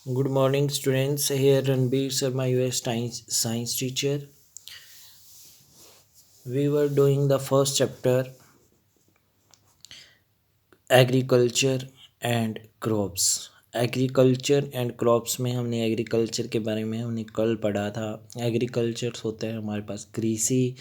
Good morning, students. Here Ranbir Sharma, your science teacher. We were doing the first chapter, agriculture and crops. Agriculture and crops में हमने agriculture के बारे में हमने कल पढ़ा था। एग्रीकल्चर होता है हमारे पास कृषि।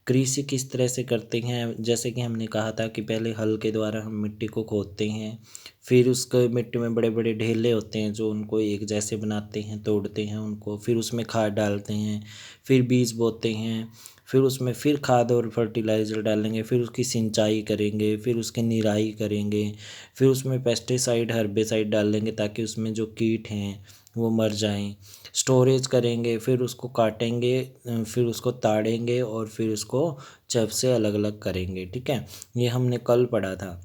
कृषि किस तरह से करते हैं, जैसे कि हमने कहा था कि पहले हल के द्वारा हम मिट्टी को खोदते हैं, फिर उसके मिट्टी में बड़े बड़े ढेले होते हैं जो उनको एक जैसे बनाते हैं, तोड़ते हैं उनको, फिर उसमें खाद डालते हैं, फिर बीज बोते हैं, फिर उसमें फिर खाद और फर्टिलाइज़र डालेंगे, फिर उसकी सिंचाई करेंगे, फिर उसकी निराई करेंगे, फिर उसमें पेस्टिसाइड हर्बिसाइड डालेंगे ताकि उसमें जो कीट हैं वो मर जाएं, स्टोरेज करेंगे, फिर उसको काटेंगे, फिर उसको ताड़ेंगे और फिर उसको चप से अलग अलग करेंगे। ठीक है, ये हमने कल पढ़ा था,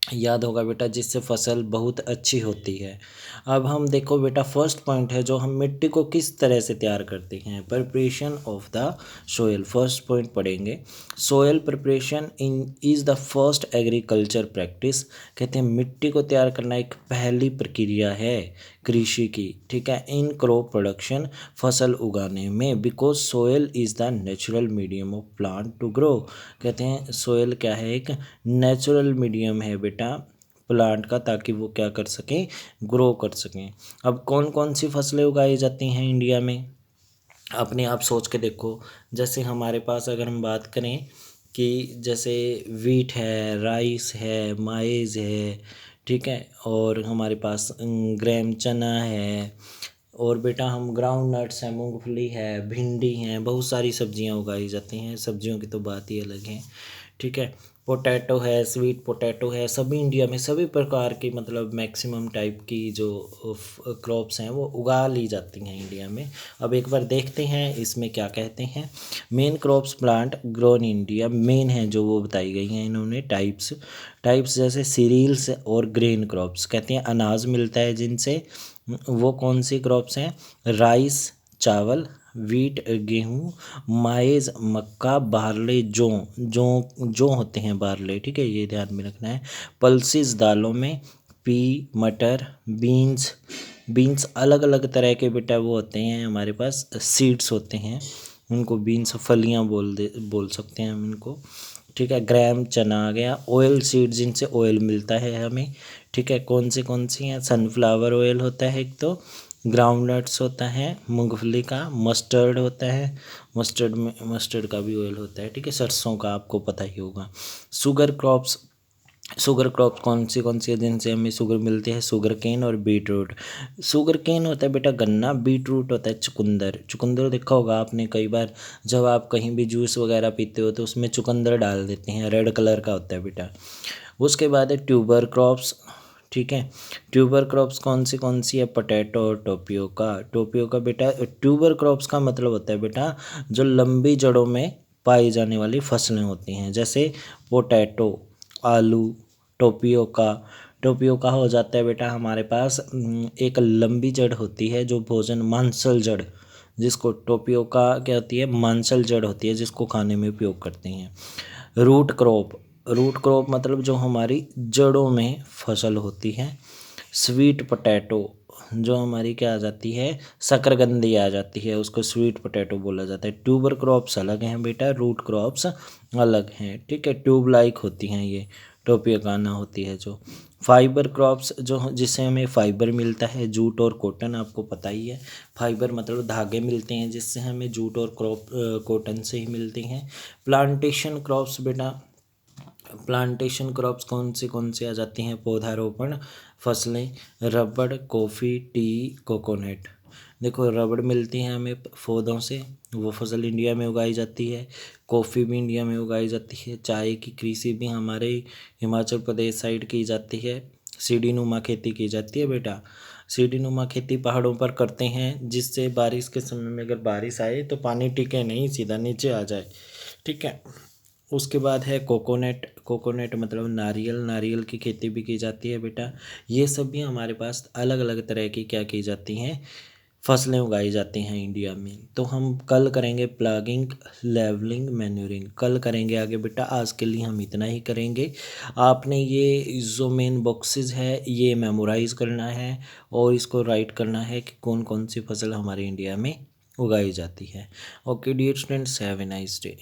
याद होगा बेटा, जिससे फसल बहुत अच्छी होती है। अब हम देखो बेटा, फर्स्ट पॉइंट है जो हम मिट्टी को किस तरह से तैयार करते हैं, preparation of the soil. First point पढ़ेंगे, soil preparation in is the first agriculture practice. कहते हैं मिट्टी को तैयार करना एक पहली प्रक्रिया है कृषि की। ठीक है, इन क्रॉप प्रोडक्शन, फसल उगाने में, because soil is the natural medium of plant to grow. कहते हैं सोयल क्या है, एक नेचुरल मीडियम है बेटा प्लांट का, ताकि वो क्या कर सकें, ग्रो कर सकें। अब कौन कौन सी फसलें उगाई जाती हैं इंडिया में, अपने आप सोच के देखो। जैसे हमारे पास अगर हम बात करें कि जैसे वीट है, राइस है, माइज़ है, ठीक है, और हमारे पास ग्राम चना है, और बेटा हम ग्राउंड नट्स हैं, मूंगफली है, भिंडी हैं, बहुत सारी सब्जियां उगाई जाती हैं। सब्जियों की तो बात ही अलग है। ठीक है, पोटैटो है, स्वीट पोटैटो है, सभी इंडिया में सभी प्रकार की मतलब मैक्सिमम टाइप की जो क्रॉप्स हैं वो उगा ली जाती हैं इंडिया में। अब एक बार देखते हैं इसमें क्या कहते हैं। Main crops plant grown India, main है जो वो बताई गई हैं इन्होंने टाइप्स। टाइप्स जैसे सीरियल्स और ग्रेन क्रॉप्स, कहते हैं अनाज मिलता है जिनसे। वो कौन सी क्रॉप्स हैं, राइस चावल, वीट गेहूँ, माइज़ मक्का, बार्ले जौ, जौ होते हैं बार्ले। ठीक है, ये ध्यान में रखना है। पल्सिस दालों में पी, मटर, बीन्स। बीन्स अलग अलग तरह के बेटा वो होते हैं हमारे पास, सीड्स होते हैं, उनको बीन्स फलियां बोल सकते हैं हम इनको। ठीक है, ग्राम चना आ गया। ऑयल सीड जिनसे ऑयल मिलता है हमें। ठीक है, कौन सी हैं, सनफ्लावर ऑयल होता है एक तो, ग्राउंड नट्स होता है मूंगफली का, मस्टर्ड होता है, मस्टर्ड का भी ऑयल होता है। ठीक है, सरसों का आपको पता ही होगा। शुगर क्रॉप्स, शुगर क्रॉप कौन सी है जिनसे हमें शुगर मिलती है, शुगर केन और बीट रूट। शुगर केन होता है बेटा गन्ना, बीट रूट होता है चुकंदर। चुकंदर देखा होगा आपने कई बार, जब आप कहीं भी जूस वगैरह पीते हो तो उसमें चुकंदर डाल देते हैं, रेड कलर का होता है बेटा। उसके बाद है ट्यूबर क्रॉप्स। ठीक है, ट्यूबर क्रॉप्स कौन सी है, पोटैटो और टोपियोका। टोपियोका बेटा, ट्यूबर क्रॉप्स का मतलब होता है बेटा जो लंबी जड़ों में पाई जाने वाली फसलें होती हैं, जैसे पोटैटो, आलू, टोपियोका। टोपियोका हो जाता है बेटा हमारे पास एक लंबी जड़ होती है जो भोजन, मांसल जड़, जिसको टोपियोका क्या होती है, मांसल जड़ होती है जिसको खाने में उपयोग करते हैं। रूट क्रॉप, रूट क्रॉप मतलब जो हमारी जड़ों में फसल होती है। स्वीट पोटैटो, जो हमारी क्या आ जाती है, शकरकंदी आ जाती है, उसको स्वीट पोटैटो बोला जाता है। ट्यूबर क्रॉप्स अलग हैं बेटा, रूट क्रॉप्स अलग हैं। ठीक है, ट्यूब लाइक होती हैं ये, टोपियोकाना होती है जो। फाइबर क्रॉप्स जो जिससे हमें फाइबर मिलता है, जूट और कॉटन, आपको पता ही है। फाइबर मतलब धागे मिलते हैं जिससे हमें जूट और कॉटन से ही मिलते हैं। प्लांटेशन क्रॉप्स बेटा, प्लांटेशन क्रॉप्स कौन सी आ जाती हैं, पौधारोपण फसलें, रबड़, कॉफ़ी, टी, कोकोनट। देखो रबड़ मिलती है हमें पौधों से, वो फसल इंडिया में उगाई जाती है। कॉफ़ी भी इंडिया में उगाई जाती है। चाय की कृषि भी हमारे हिमाचल प्रदेश साइड की जाती है। सीढ़ी नुमा खेती की जाती है बेटा। सीढ़ी नुमा खेती पहाड़ों पर करते हैं जिससे बारिश के समय में अगर बारिश आए तो पानी टिके नहीं, सीधा नीचे आ जाए। ठीक है, उसके बाद है कोकोनट। कोकोनट मतलब नारियल, नारियल की खेती भी की जाती है बेटा। ये सब भी हमारे पास अलग अलग तरह की क्या की जाती हैं, फसलें उगाई जाती हैं इंडिया में। तो हम कल करेंगे प्लागिंग, लेवलिंग, मैन्यूरिंग, कल करेंगे आगे बेटा। आज के लिए हम इतना ही करेंगे। आपने ये जो मेन बॉक्सेस है ये मेमोराइज करना है और इसको राइट करना है कि कौन कौन सी फसल हमारे इंडिया में उगाई जाती है। Okay dear students, have a nice day.